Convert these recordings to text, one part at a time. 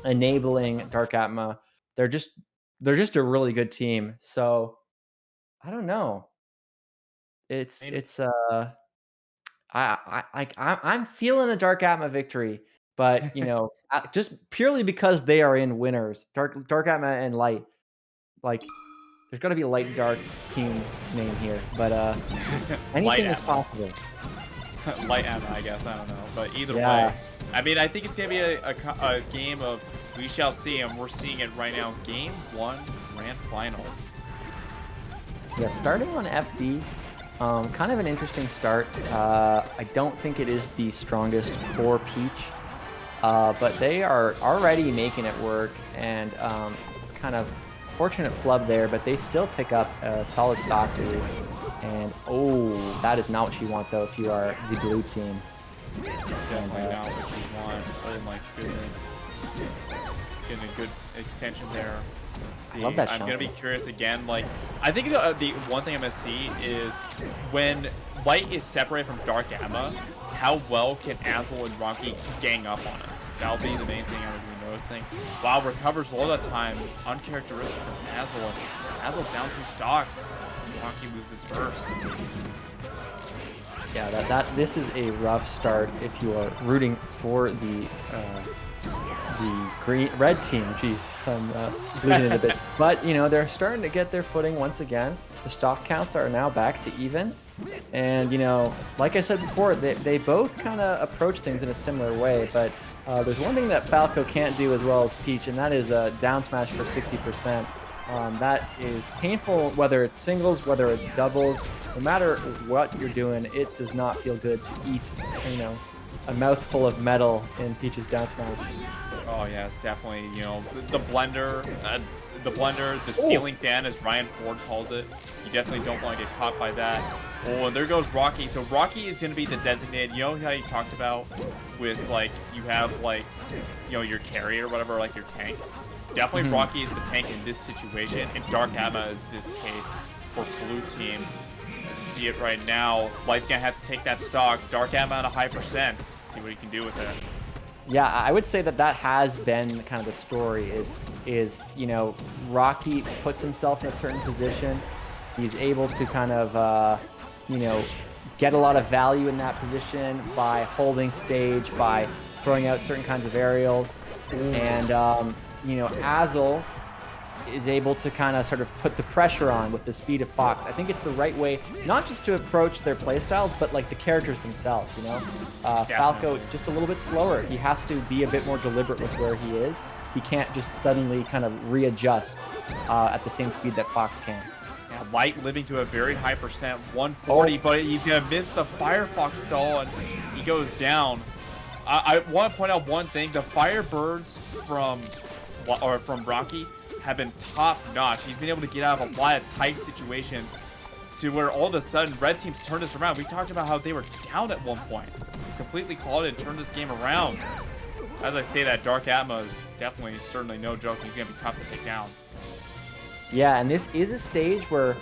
enabling Darkatma. They're just they're just a really good team. So I don't know. It's And it's I'm feeling a Darkatma victory, but just purely because they are in winners. Darkatma and Light. Like there's got to be a Light and Dark team name here, but Light anything is Atma. possible. Light Atma, I guess. I don't know. But either way, Yeah. I mean, I think it's going to be a game of we shall see, and we're seeing it right now. Game 1 Grand Finals. Yeah, starting on FD, kind of an interesting start. I don't think it is the strongest for Peach, but they are already making it work and kind of fortunate flub there, but they still pick up a solid stock lead. And oh, that is not what you want though if you are the blue team. And Definitely not what you want. Oh my goodness. Getting a good extension there. Let's I love see. that I'm shot. gonna be curious again. Like, I think the one thing I'm gonna see is when Light is separated from Dark Gamma, how well can Azel and Rocky gang up on it? That'll be the main thing I'm gonna be noticing. Wow, recovers all that time. Uncharacteristic from Azel. Azel down 2 stocks. Rocky loses first. Yeah, this is a rough start if you are rooting for the red team. Jeez, I'm losing it a bit. But they're starting to get their footing once again. The stock counts are now back to even, and like I said before, they both kind of approach things in a similar way. But there's one thing that Falco can't do as well as Peach, and that is a down smash for 60%. That is painful, whether it's singles, whether it's doubles. No matter what you're doing, it does not feel good to eat, a mouthful of metal in Peach's down smash. Oh yeah, it's definitely the blender, the Oh, ceiling fan, as Ryan Ford calls it. You definitely don't want to get caught by that. Oh, and there goes Rocky. So Rocky is going to be the designated. You know how you talked about with like you have like your carrier or whatever, like your tank. Definitely mhm. Rocky is the tank in this situation, and Dark Amma is this case for blue team. As you see it right now, Light's gonna have to take that stock. Dark Amma at a high percent. See what he can do with it. Yeah, I would say that has been kind of the story is Rocky puts himself in a certain position. He's able to kind of you know get a lot of value in that position by holding stage, by throwing out certain kinds of aerials, and Azel is able to kind of sort of put the pressure on with the speed of Fox. I think it's the right way, not just to approach their playstyles, but like the characters themselves. Falco Definitely. just a little bit slower. He has to be a bit more deliberate with where he is. He can't just suddenly kind of readjust at the same speed that Fox can. Yeah, Light living to a very high percent, 140, Oh, but he's gonna miss the Firefox stall and he goes down. I want to point out one thing: the Firebirds from Rocky have been top notch. He's been able to get out of a lot of tight situations to where all of a sudden Red Team's turned this around. We talked about how they were down at one point, completely called it and turned this game around. As I say that, Dark Atma is definitely, certainly no joke. He's gonna be tough to take down. yeah, and this is a stage where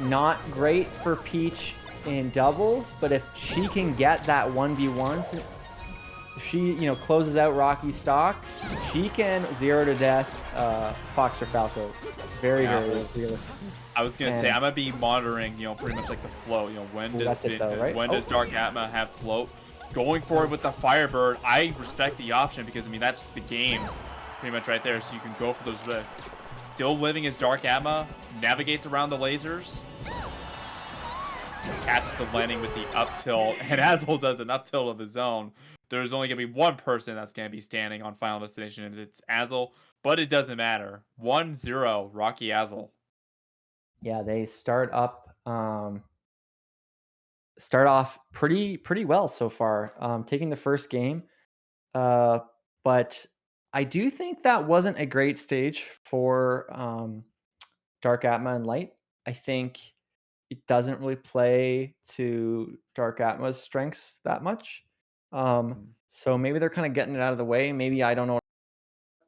not great for Peach in doubles, but if she can get that 1v1s, if she, closes out Rocky stock, she can 0 to death Fox or Falco very, Yeah, very realistically. I was gonna say And I'm gonna be monitoring, pretty much like the float. oh, that's it though, right? When Oh, does Dark Atma have float? Going forward with the Firebird, I respect the option because I mean that's the game, pretty much right there. So you can go for those rifts. Still living as Dark Atma, navigates around the lasers, catches the landing with the up tilt, and Azel does an up tilt of his own. There's only gonna be one person that's gonna be standing on Final Destination, and it's Azel. But it doesn't matter. 1-0, Rocky Azel. yeah, they start off pretty well so far. Taking the first game, uh, but I do think that wasn't a great stage for Dark Atma and Light. I think it doesn't really play to Dark Atma's strengths that much. So maybe they're kind of getting it out of the way. Maybe I don't know,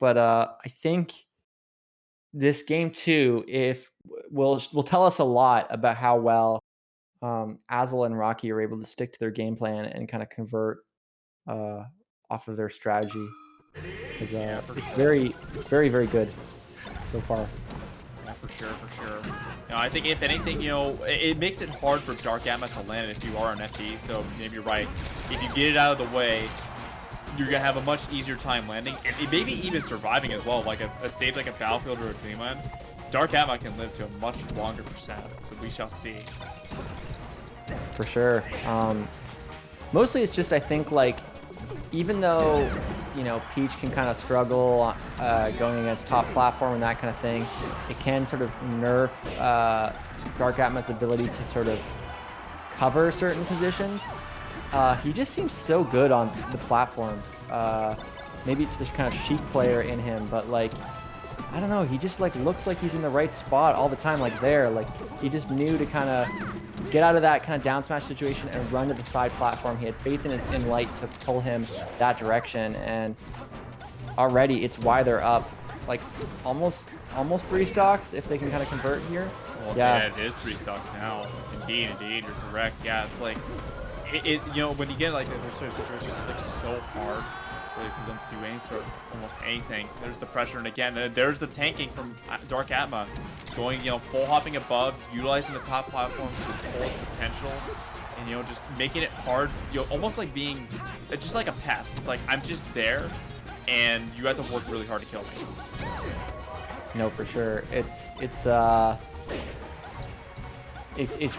but I think this game too, if will tell us a lot about how well Azel and Rocky are able to stick to their game plan and kind of convert uh, off of their strategy. 'Cause, Yeah, for it's sure. very, very good so far. Yeah, for sure, for sure. I think if anything, it makes it hard for Darkatma to land if you are an FD. So maybe you're right. If you get it out of the way, you're gonna have a much easier time landing, and maybe even surviving as well. Like a stage like a Battlefield or a Dreamland, Darkatma can live to a much longer percent. So we shall see. For sure. Mostly it's just I think like even though Peach can kind of struggle going against top platform and that kind of thing, it can sort of nerf Dark Atma's ability to sort of cover certain positions. He just seems so good on the platforms. Maybe it's this kind of Sheik player in him, but like I don't know, he just like looks like he's in the right spot all the time, like there. Like he just knew to kind of get out of that kind of down smash situation and run to the side platform. He had faith in Light to pull him that direction, and already it's why they're up like almost 3 stocks if they can kind of convert here. Well, yeah, Yeah, it is 3 stocks now. Indeed, you're correct. Yeah, it's like when you get like those sort of situations, it's like so hard really for them to do any sort of almost anything. There's the pressure, and again, there's the tanking from Darkatma, going full hopping above, utilizing the top platform to its fullest potential, and just making it hard. Almost like being just like a pest. It's like I'm just there, and you have to work really hard to kill me. no, for sure. It's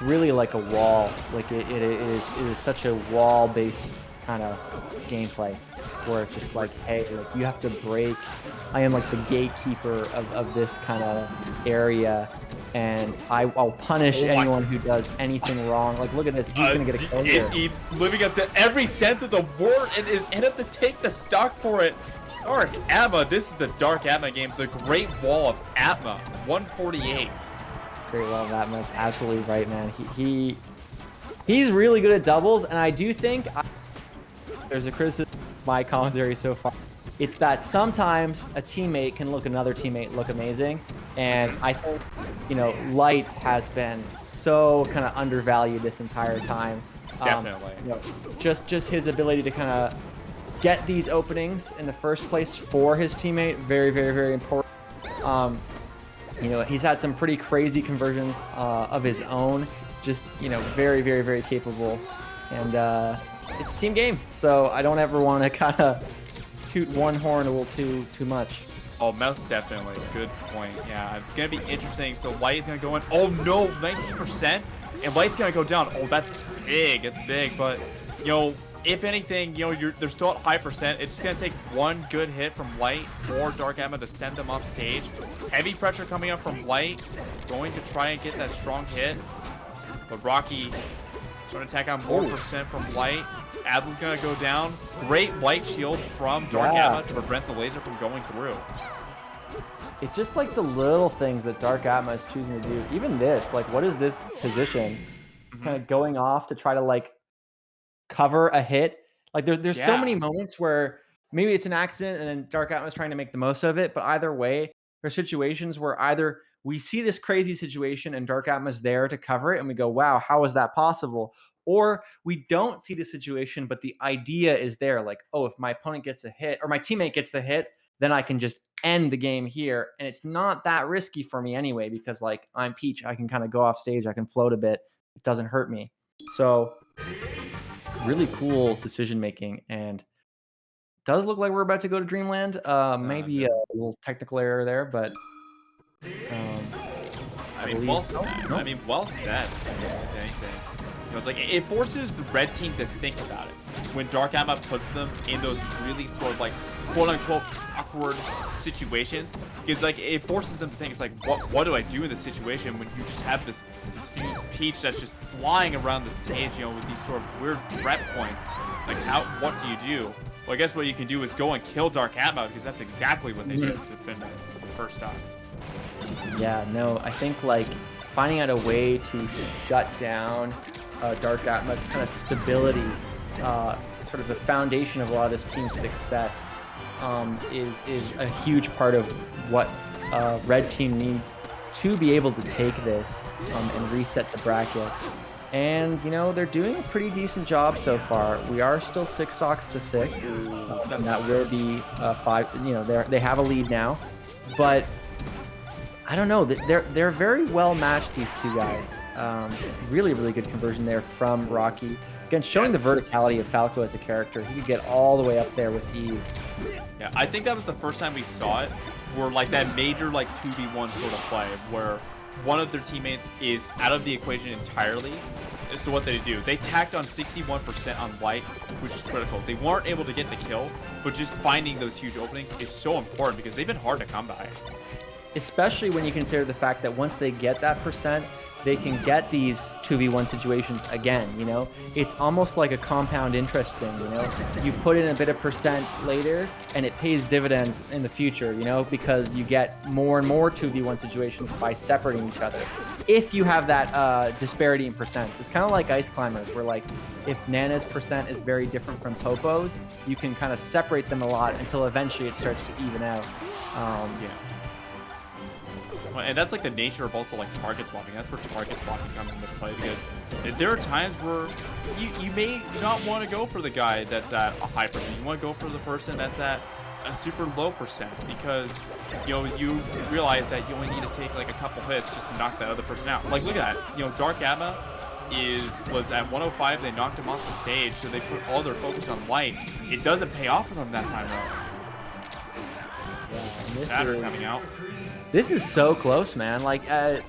really like a wall. Like it is such a wall-based kind of gameplay where it's just like, hey, like you have to break. I am like the gatekeeper of this kind of area, and I'll punish Oh my. anyone who does anything wrong. Like, look at this. He's gonna get a kill here. It's living up to every sense of the word and is end up to take the stock for it. Dark Atma, this is the Dark Atma game, the Great Wall of Atma, 148. Great love that, man. That's absolutely right, man. He's really good at doubles, and I do think there's a criticism of my commentary so far. It's that sometimes a teammate can look another teammate look amazing, and I think Light has been so kind of undervalued this entire time. Definitely. Just his ability to kind of get these openings in the first place for his teammate, very, very, very important. He's had some pretty crazy conversions of his own, just very, very, very capable, and it's a team game, so I don't ever want to kind of toot one horn a little too much. Oh, most definitely. Good point. Yeah, it's going to be interesting. So Light is going to go in. Oh, no, 19%. And Light's going to go down. Oh, that's big. It's big. But, if anything, they're still at high percent. It's just going to take one good hit from Light for Darkatma to send them off stage. Heavy pressure coming up from Light. Going to try and get that strong hit. But Rocky going to attack on more percent from Light. Azel's going to go down. Great Light shield from Darkatma to prevent the laser from going through. It's just like the little things that Darkatma is choosing to do. Even this, like, what is this position? Kind of going off to try to like cover a hit. Like there's so many moments where maybe it's an accident and then Darkatma is trying to make the most of it. But either way, there's situations where either we see this crazy situation and Darkatma's there to cover it, and we go, "Wow, how is that possible?" Or we don't see the situation, but the idea is there. Like, oh, if my opponent gets a hit or my teammate gets the hit, then I can just end the game here. And it's not that risky for me anyway, because like I'm Peach. I can kind of go off stage. I can float a bit. It doesn't hurt me. So really cool decision making, and does look like we're about to go to Dreamland. Maybe a little technical error there, but I mean, believe well said. no. I mean, well said. If anything, it's like it forces the red team to think about it when Darkatma puts them in those really sort of like quote unquote awkward situations, because like it forces them to think. It's like, what do I do in this situation when you just have this Peach that's just flying around the stage, with these sort of weird threat points. Like, what do you do? Well, I guess what you can do is go and kill Darkatma, because that's exactly what they did to defend the first time. Yeah, no, I think like finding out a way to shut down Darkatma's kind of stability, sort of the foundation of a lot of this team's success, is a huge part of what red team needs to be able to take this and reset the bracket. And, you know, they're doing a pretty decent job so far. We are still 6 stocks to 6. Ooh, And that that's will be 5. You know, they have a lead now. But I don't know. They're very well matched, these two guys. Really, really good conversion there from Rocky. Again, yeah. showing the verticality of Falco as a character. He could get all the way up there with ease. Yeah, I think that was the first time we saw it, where like that major like 2v1 sort of play, where one of their teammates is out of the equation entirely. So what they do, they tacked on 61% on Light, which is critical. They weren't able to get the kill, but just finding those huge openings is so important because they've been hard to come by. Especially when you consider the fact that once they get that percent, they can get these 2v1 situations again, you know? It's almost like a compound interest thing, you know? You put in a bit of percent later, and it pays dividends in the future, you know? Because you get more and more 2v1 situations by separating each other. If you have that disparity in percents. It's kind of like Ice Climbers, where like, if Nana's percent is very different from Popo's, you can kind of separate them a lot until eventually it starts to even out. Yeah. And that's like the nature of also like target swapping. That's where target swapping comes into play, because there are times where you may not want to go for the guy that's at a high percent. You want to go for the person that's at a super low percent, because you realize that you only need to take like a couple hits just to knock that other person out. Like look at that, Darkatma was at 105. They knocked him off the stage, so they put all their focus on Light. It doesn't pay off for them that time though. Yeah, Shatter coming out. This is so close, man. Like, I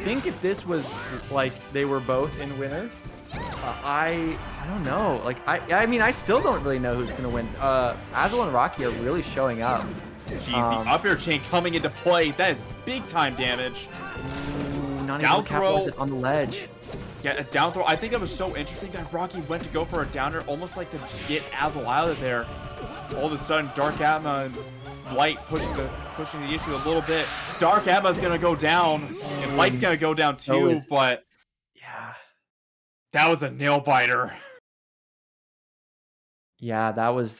think if this was like they were both in winners, I don't know. Like, I mean, I still don't really know who's gonna win. Azel and Rocky are really showing up. Jeez, the up air chain coming into play. That is big time damage. Not Down even capitalize it on the ledge. Yeah, a down throw. I think that was so interesting that Rocky went to go for a downer, almost like to get Azel out of there. All of a sudden, Darkatma and Light pushing the issue a little bit. Darkatma's gonna go down, and Light's gonna go down too. But yeah, that was a nail biter. Yeah, that was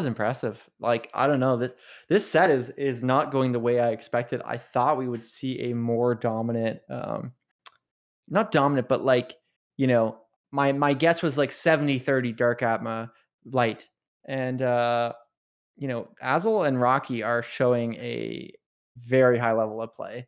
impressive. Like, I don't know, this set is not going the way I expected. I thought we would see a more dominant, not dominant, but like, my guess was like 70-30 Dark Atma Light. And Azel and Rocky are showing a very high level of play.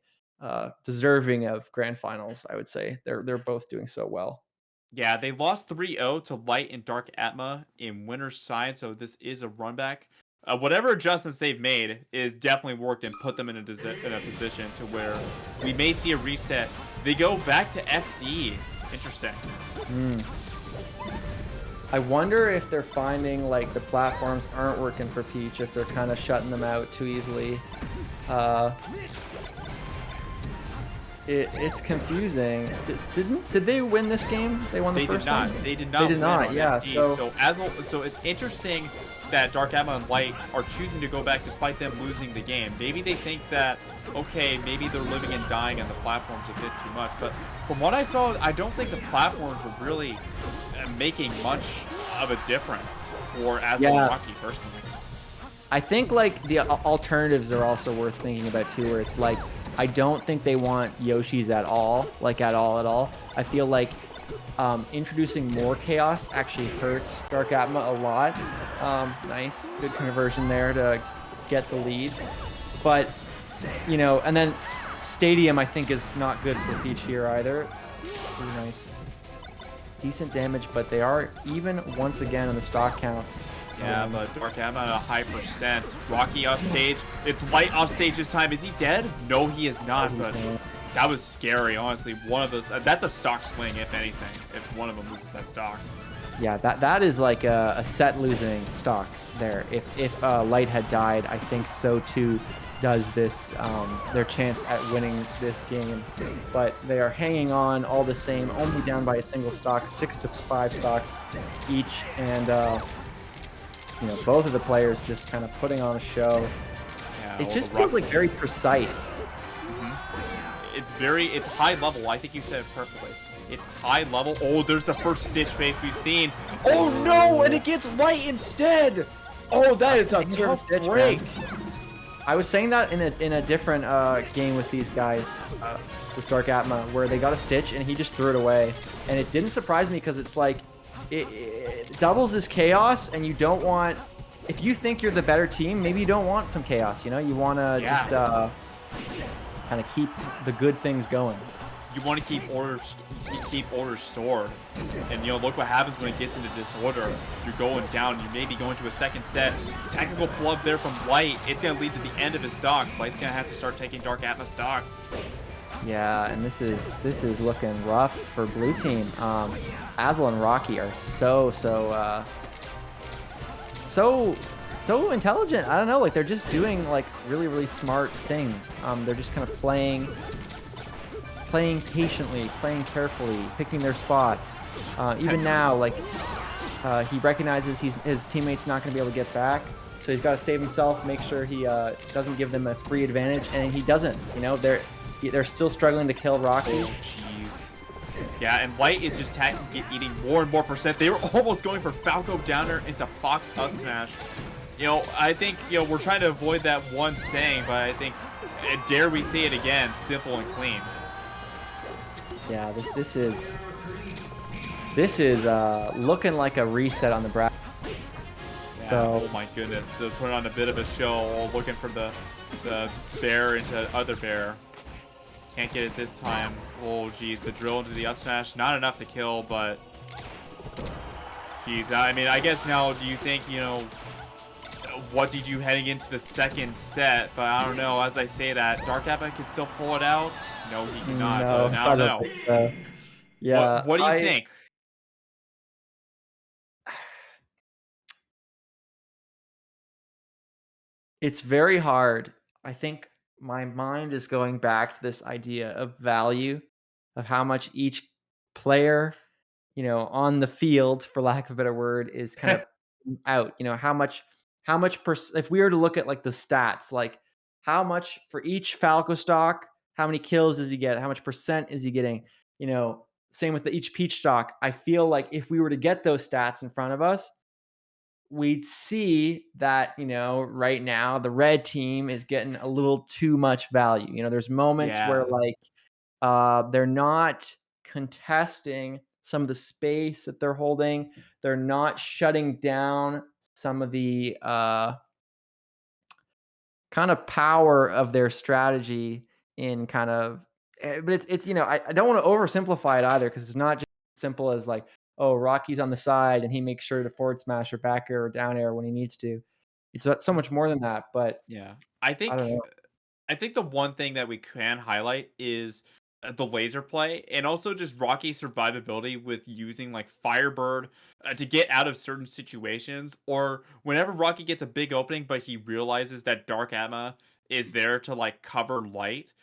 Deserving of grand finals, I would say. They're both doing so well. Yeah, they lost 3-0 to Light and Darkatma in winner's side, so this is a run back. Whatever adjustments they've made is definitely worked and put them in a position to where we may see a reset. They go back to FD. Interesting. I wonder if they're finding like the platforms aren't working for Peach, if they're kind of shutting them out too easily. It's confusing. Did they win this game? They won the first one? They did not. They did not. Yeah. So it's interesting that Darkatma and Light are choosing to go back despite them losing the game. Maybe they think that, okay, maybe they're living and dying on the platforms a bit too much. But from what I saw, I don't think the platforms were really making much of a difference for Azel and Rocky personally. I think like the alternatives are also worth thinking about too, where it's like, I don't think they want Yoshi's at all, like at all. I feel like introducing more chaos actually hurts Darkatma a lot. Nice, good conversion there to get the lead. But, and then Stadium I think is not good for Peach here either. Really nice. Decent damage, but they are even once again on the stock count. Yeah, but Darkatma at a high percent. Rocky off stage. It's Light off stage this time. Is he dead? No, he is not, but that was scary, honestly. One of those, that's a stock swing, if anything, if one of them loses that stock. Yeah, that is like a set losing stock there. If Light had died, I think so too does this, their chance at winning this game. But they are hanging on all the same, only down by a single stock, 6 to 5 stocks each, and both of the players just kind of putting on a show. Yeah, it just feels like very precise. It's high level. I think you said it perfectly. It's high level. Oh, there's the first Stitch face we've seen. Oh no, and it gets Light instead. Oh, that is a tough break. I was saying that in a different game with these guys, with Darkatma, where they got a Stitch and he just threw it away, and it didn't surprise me because it's like it doubles his chaos, and you don't want. If you think you're the better team, maybe you don't want some chaos. You know, you want to Yeah. just kind of keep the good things going. You want to keep orders stored, and look what happens when it gets into disorder. You're going down. You may be going to a second set. Technical flub there from Light. It's gonna lead to the end of his stock. Light's gonna have to start taking Darkatma stocks. Yeah, and this is looking rough for blue team. Azel and Rocky are so intelligent. I don't know, like they're just doing like really smart things. They're just kind of playing patiently, playing carefully, picking their spots. Even now, like he recognizes his teammate's not going to be able to get back, so he's got to save himself, make sure he doesn't give them a free advantage, and he doesn't. You know, they're still struggling to kill Rocky. Oh, jeez. Yeah, and Light is just eating more and more percent. They were almost going for Falco downer into Fox up smash. I think, we're trying to avoid that one saying, but I think, dare we say it again, simple and clean. Yeah, this is looking like a reset on the bracket. Yeah, So, oh my goodness. So put on a bit of a show, looking for the bear into other bear. Can't get it this time. Oh, geez. The drill into the up smash. Not enough to kill, but... Geez, I mean, I guess now, do you think, what did you heading into the second set? But I don't know. As I say that, Darkatma can still pull it out. No, he cannot. no, But I don't know. think so. Yeah, What do you think? It's very hard. I think my mind is going back to this idea of value, of how much each player, on the field, for lack of a better word, is kind of out. If we were to look at like the stats, like how much for each Falco stock, how many kills does he get? How much percent is he getting? Same with each Peach stock. I feel like if we were to get those stats in front of us, we'd see that, right now the red team is getting a little too much value. There's moments where Yeah. like they're not contesting some of the space that they're holding. They're not shutting down some of the kind of power of their strategy in kind of but it's I don't want to oversimplify it either, because it's not just simple as like, oh, Rocky's on the side and he makes sure to forward smash or back air or down air when he needs to. It's so much more than that, but Yeah. I I don't think know. I think the one thing that we can highlight is the laser play, and also just Rocky's survivability with using like Firebird to get out of certain situations, or whenever Rocky gets a big opening but he realizes that Darkatma is there to like cover Light,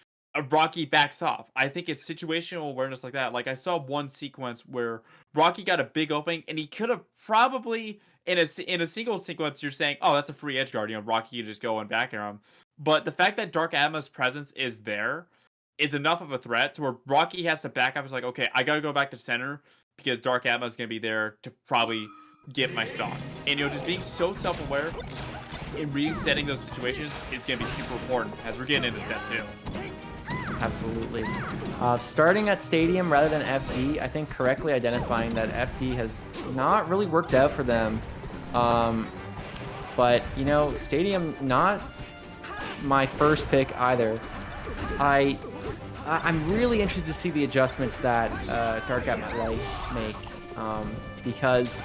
Rocky backs off. I think it's situational awareness like that. Like I saw one sequence where Rocky got a big opening and he could have probably in a single sequence you're saying, "Oh, that's a free edge guard." Rocky could just go and back air him. But the fact that Darkatma's presence is there is enough of a threat to where Rocky has to back up. It's like, okay, I gotta go back to center because Darkatma is gonna be there to probably get my stock. And just being so self-aware and resetting those situations is gonna be super important as we're getting into set two. Absolutely. Starting at Stadium rather than FD, I think correctly identifying that FD has not really worked out for them. But Stadium, not my first pick either. I'm really interested to see the adjustments that Darkatma Light make, because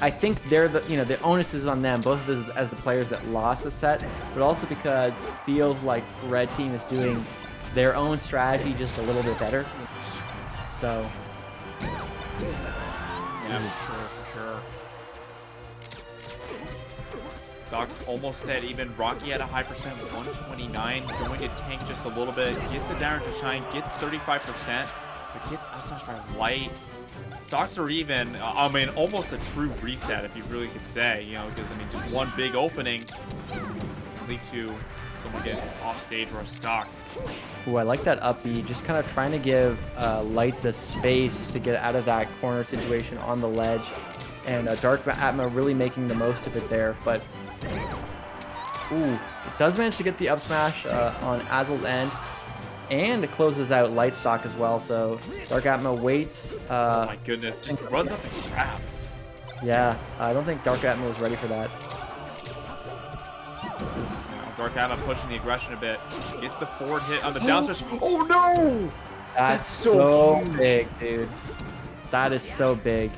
I think they're the onus is on them, both as the players that lost the set, but also because it feels like red team is doing their own strategy just a little bit better. So Yeah, for sure. Sox almost dead. Even Rocky at a high percent, 129. Going to tank just a little bit. Gets the down to shine. Gets 35%. But gets outsmashed by Light. Stocks are even, almost a true reset, if you really could say, because, just one big opening lead to someone getting off stage or a stock. Ooh, I like that up B, just kind of trying to give Light the space to get out of that corner situation on the ledge, and Darkatma really making the most of it there. But Ooh, it does manage to get the up smash on Azel's end, and it closes out Light Stock as well. So Darkatma waits. Oh my goodness, just runs up and grabs. Yeah, I don't think Darkatma was ready for that. Darkatma pushing the aggression a bit. Gets the forward hit on the down smash. Oh no! That's That's so so huge. big, dude. That is so big.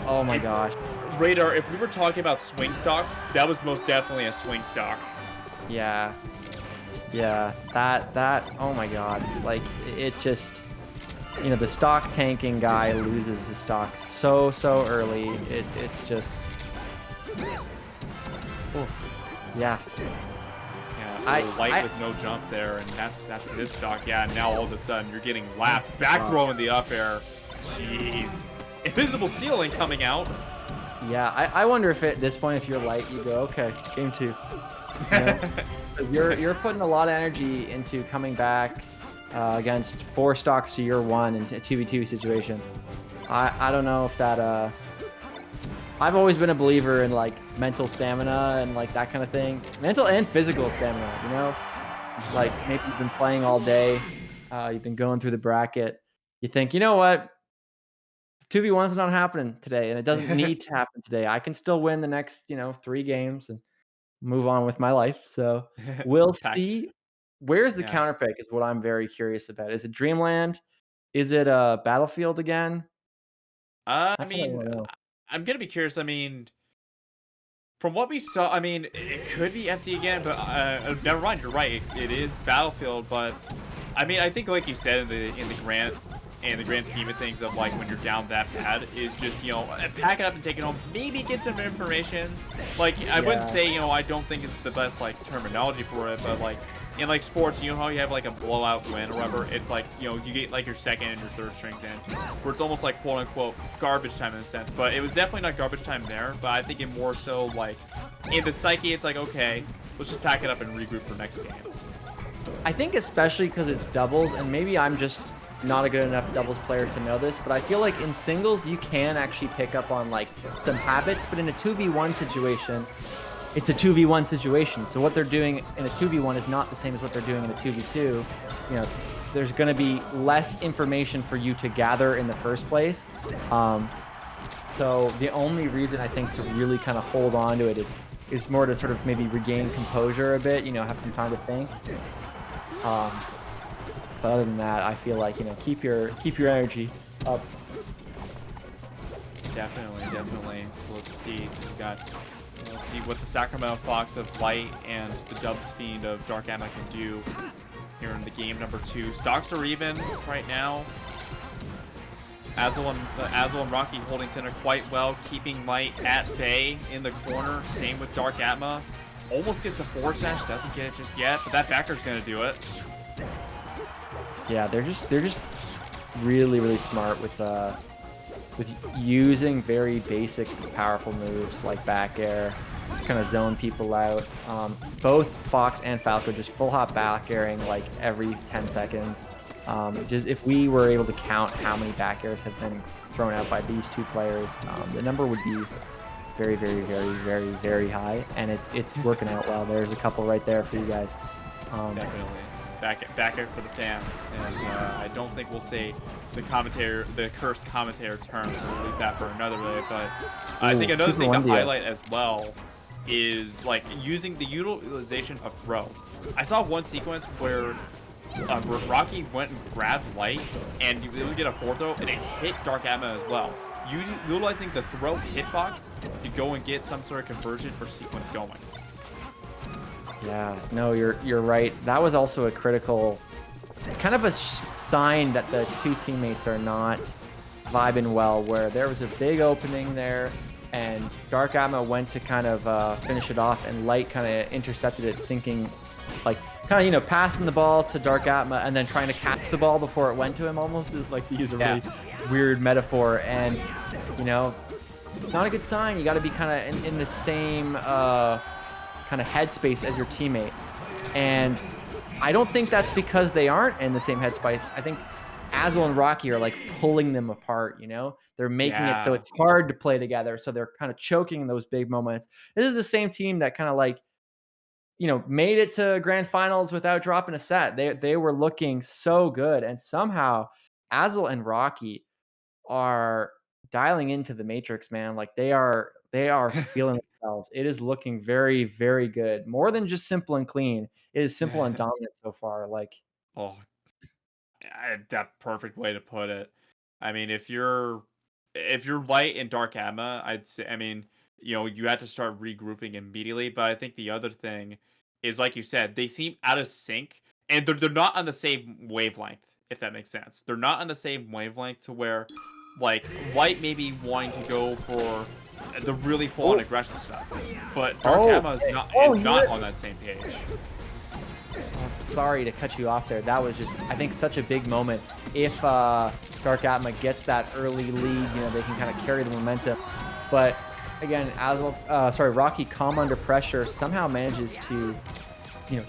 Oh my gosh. Radar, if we were talking about swing stocks, that was most definitely a swing stock. Yeah. Yeah. Oh my god. Like, it just, the stock tanking guy loses his stock so early. It's just, oof. Yeah. Yeah, I, light I, with no jump there, and that's his stock. Yeah, now all of a sudden you're getting lapped. Back throw in the up air. Jeez. Invisible ceiling coming out. yeah, I wonder if at this point, if you're light, you go, okay, game 2. You know? You're putting a lot of energy into coming back against 4 stocks to your 1 in a 2v2 situation. I don't know if that I've always been a believer in like mental stamina and like that kind of thing. Mental and physical stamina, Like maybe you've been playing all day, you've been going through the bracket. You think, you know what? 2v1's not happening today, and it doesn't need to happen today. I can still win the next, 3 games and move on with my life. So we'll Pack. see. Where's the Yeah. counter pick is what I'm very curious about. Is it Dreamland? Is it Battlefield again? I That's what I mean, want to know. I'm gonna be curious. I mean, from what we saw, I mean, it could be empty again, but never mind. You're right. It is Battlefield, but I mean, I think like you said in the grand scheme of things of like when you're down that bad is just pack it up and take it home. Maybe get some information. Like I wouldn't Yeah. say I don't think it's the best like terminology for it, but like in like sports, you know how you have like a blowout win or whatever. It's like you get like your second and your third strings in, where it's almost like quote unquote garbage time in a sense. But it was definitely not garbage time there. But I think it more so like in the psyche, it's like okay, let's just pack it up and regroup for next game. I think especially because it's doubles, and maybe I'm just not a good enough doubles player to know this, but I feel like in singles you can actually pick up on like some habits, but in a 2v1 situation, it's a 2v1 situation. So what they're doing in a 2v1 is not the same as what they're doing in a 2v2. There's going to be less information for you to gather in the first place. So the only reason I think to really kind of hold on to it is more to sort of maybe regain composure a bit, have some time to think. But other than that, I feel like, keep your energy up. Definitely. So let's see. So we'll see what the Sacramento Fox of Light and the Dubs Fiend of Darkatma can do here in the game number 2. Stocks are even right now. Azel and Rocky holding center quite well, keeping Light at bay in the corner. Same with Darkatma. Almost gets a forward smash, doesn't get it just yet, but that backer's gonna do it. Yeah, they're just really smart with using very basic powerful moves like back air, kind of zone people out. Both Fox and Falco just full hop back airing like every 10 seconds. Just if we were able to count how many back airs have been thrown out by these 2 players, the number would be very high, and it's working out well. There's a couple right there for you guys. Definitely. Back air for the fans, and I don't think we'll say the cursed commentator term, so we'll leave that for another day. But I think another thing to highlight as well is like using the utilization of throws. I saw one sequence where Rocky went and grabbed Light, and you really get a forward throw, and it hit Darkatma as well. Utilizing the throw hitbox to go and get some sort of conversion or sequence going. Yeah, no, you're right. That was also a critical, kind of a sign that the 2 teammates are not vibing well, where there was a big opening there, and Darkatma went to kind of finish it off, and Light kind of intercepted it, thinking, like, kind of, passing the ball to Darkatma, and then trying to catch the ball before it went to him, almost, like to use a really weird metaphor, and, it's not a good sign. You got to be kind of in the same kind of headspace as your teammate. And I don't think that's because they aren't in the same headspace. I think Azel and Rocky are like pulling them apart, They're making it so it's hard to play together. So they're kind of choking in those big moments. This is the same team that kind of like made it to grand finals without dropping a set. They were looking so good, and somehow Azel and Rocky are dialing into the Matrix, man. Like they are feeling themselves. It is looking very, very good. More than just simple and clean. It is simple and dominant so far. Like, Oh, that perfect way to put it. I mean, if you're light in Dark Atma, I'd say, I mean, you have to start regrouping immediately. But I think the other thing is, like you said, they seem out of sync, and they're not on the same wavelength. If that makes sense, they're not on the same wavelength to where, like, light maybe wanting to go for the really full on oh, aggressive stuff, but Dark oh, Atma is okay. not Oh, is he not lit. on that same page. Sorry to cut you off there. That was just, I think, such a big moment. If Dark Atma gets that early lead, they can kind of carry the momentum. But again, Rocky, calm under pressure, somehow manages to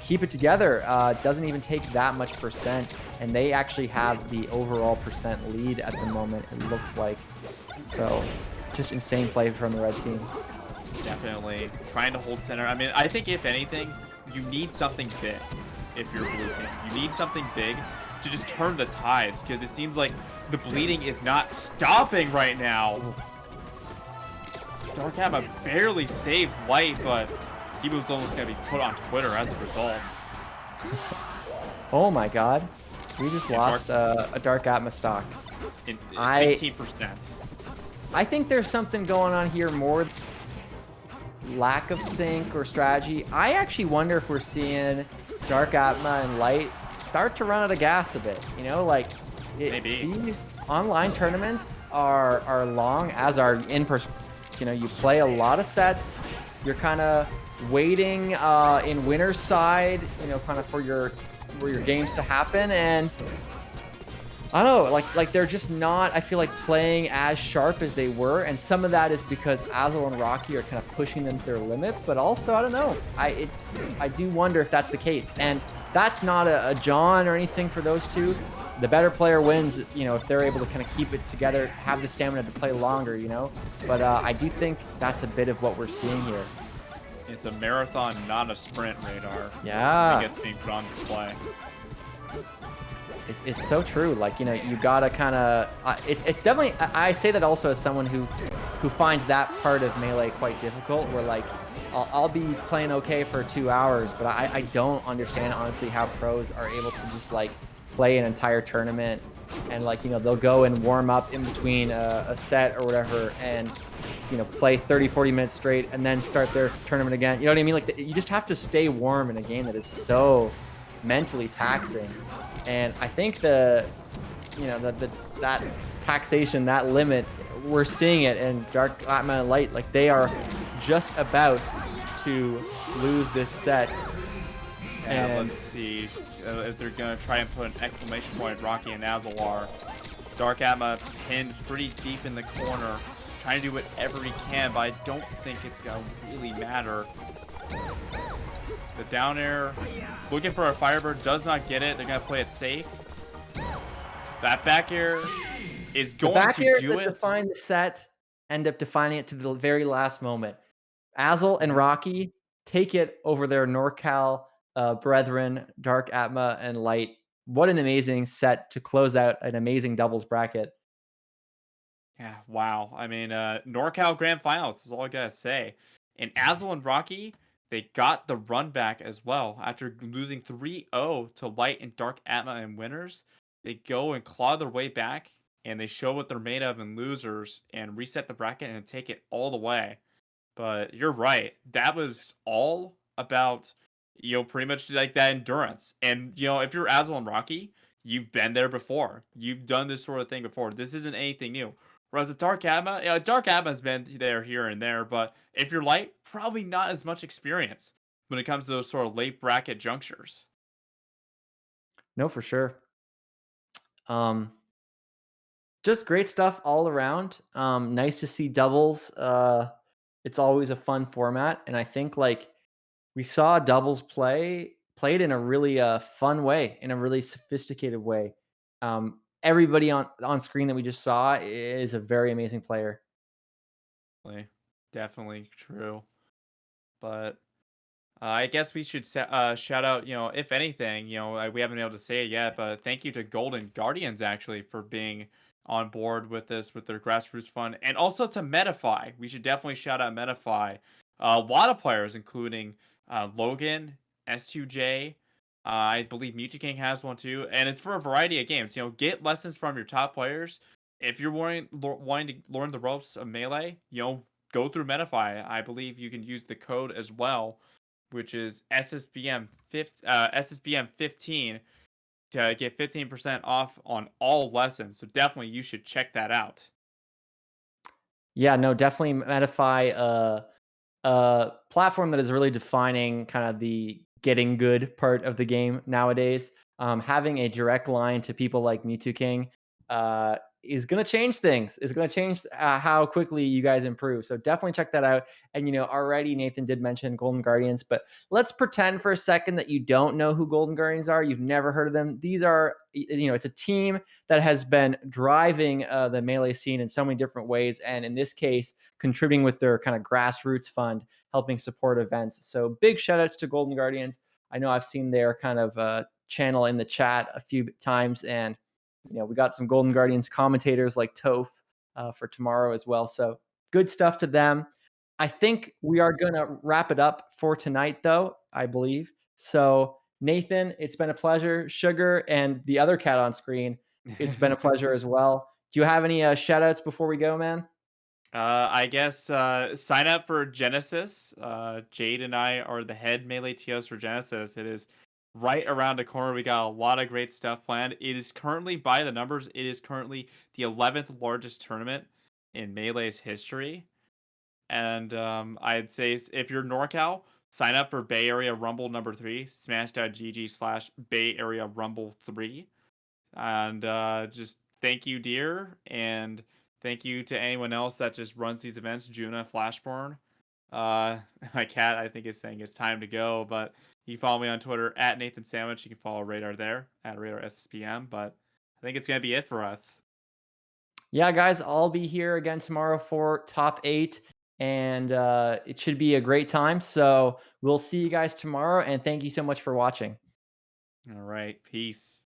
keep it together. Doesn't even take that much percent, and they actually have the overall percent lead at the moment. It looks like so. Just insane play from the red team. Definitely trying to hold center. I mean, I think if anything, you need something big if you're a blue team. You need something big to just turn the tides, because it seems like the bleeding is not stopping right now. Darkatma barely saves Light, but he was almost going to be put on Twitter as a result. Oh my God, we just And Dark lost a Dark Atma stock. in I 16%. I think there's something going on here more lack of sync or strategy. I actually wonder if we're seeing Dark Atma and Light start to run out of gas a bit. Like Maybe. these online tournaments are long, as are in-person. You play a lot of sets. You're kind of waiting in winner's side, kind of for your games to happen, and I don't know, like they're just not, I feel like, playing as sharp as they were, and some of that is because Azel and Rocky are kind of pushing them to their limit, but also I don't know. I do wonder if that's the case, and that's not a John or anything for those two. The better player wins, if they're able to kind of keep it together, have the stamina to play longer. But I do think that's a bit of what we're seeing here. It's a marathon, not a sprint, Radar. I think Yeah. it's being put on display. It's so true. Like, you gotta kind of. It's definitely. I say that also as someone who finds that part of Melee quite difficult. Where, like, I'll be playing okay for 2 hours, but I don't understand honestly how pros are able to just like play an entire tournament, and like they'll go and warm up in between a set or whatever, and play 30-40 minutes straight and then start their tournament again. You know what I mean? Like, you just have to stay warm in a game that is so mentally taxing. And I think that taxation, that limit, we're seeing it in Dark Atma and Light. Like, they are just about to lose this set. And And let's see if they're going to try and put an exclamation point. Rocky and Azel are. Darkatma pinned pretty deep in the corner, trying to do whatever he can, but I don't think it's going to really matter. The down air, looking for a Firebird, does not get it. They're going to play it safe. That back air is the going back to airs do that it. define the set end up defining it to the very last moment. Azel and Rocky take it over their NorCal brethren, Dark Atma and Light. What an amazing set to close out an amazing doubles bracket. Yeah, wow. I mean, NorCal Grand Finals is all I gotta say. And Azel and Rocky, they got the run back as well. After losing 3-0 to Light and Dark Atma in winners, they go and claw their way back, and they show what they're made of in losers and reset the bracket and take it all the way. But you're right. That was all about, pretty much like that endurance. And, if you're Azel and Rocky, you've been there before. You've done this sort of thing before. This isn't anything new. Whereas with Dark Atma, Dark Atma's been there here and there, but if you're light, probably not as much experience when it comes to those sort of late bracket junctures. No, for sure. Um, just great stuff all around. Nice to see doubles. It's always a fun format, and I think like we saw doubles played in a really fun way, in a really sophisticated way. Everybody on screen that we just saw is a very amazing player. Definitely true. But I guess we should shout out, if anything, we haven't been able to say it yet, but thank you to Golden Guardians actually for being on board with this with their grassroots fund, and also to Medify. We should definitely shout out Medify. A lot of players, including Logan, S2J. I believe Mewtwo King has one too, and it's for a variety of games. Get lessons from your top players. If you're wanting to learn the ropes of Melee, go through Medify. I believe you can use the code as well, which is SSBM 15 to get 15% off on all lessons. So definitely you should check that out. Yeah, no, definitely Medify, a platform that is really defining kind of the getting good part of the game nowadays. Having a direct line to people like Mewtwo King is going to change things. Is going to change how quickly you guys improve. So definitely check that out. And already Nathan did mention Golden Guardians, but let's pretend for a second that you don't know who Golden Guardians are. You've never heard of them. These are, it's a team that has been driving the melee scene in so many different ways, and in this case, contributing with their kind of grassroots fund, helping support events. So big shout outs to Golden Guardians. I know I've seen their kind of channel in the chat a few times, and we got some Golden Guardians commentators like Toph for tomorrow as well. So good stuff to them. I think we are going to wrap it up for tonight, though, I believe. So, Nathan, it's been a pleasure. Sugar and the other cat on screen, it's been a pleasure as well. Do you have any shout outs before we go, man? I guess sign up for Genesis. Jade and I are the head Melee TOs for Genesis. It is right around the corner. We got a lot of great stuff planned. It is currently, by the numbers, it is currently the 11th largest tournament in Melee's history. And I'd say if you're NorCal, sign up for Bay Area Rumble number 3, smash.gg/Bay Area Rumble 3. And just thank you, dear. And thank you to anyone else that just runs these events, Juna, Flashborn. My cat, I think, is saying it's time to go, but you can follow me on Twitter at Nathan Sandwich. You can follow Radar there at Radar SSPM. But I think it's going to be it for us. Yeah, guys, I'll be here again tomorrow for top 8, and it should be a great time. So we'll see you guys tomorrow, and thank you so much for watching. All right. Peace.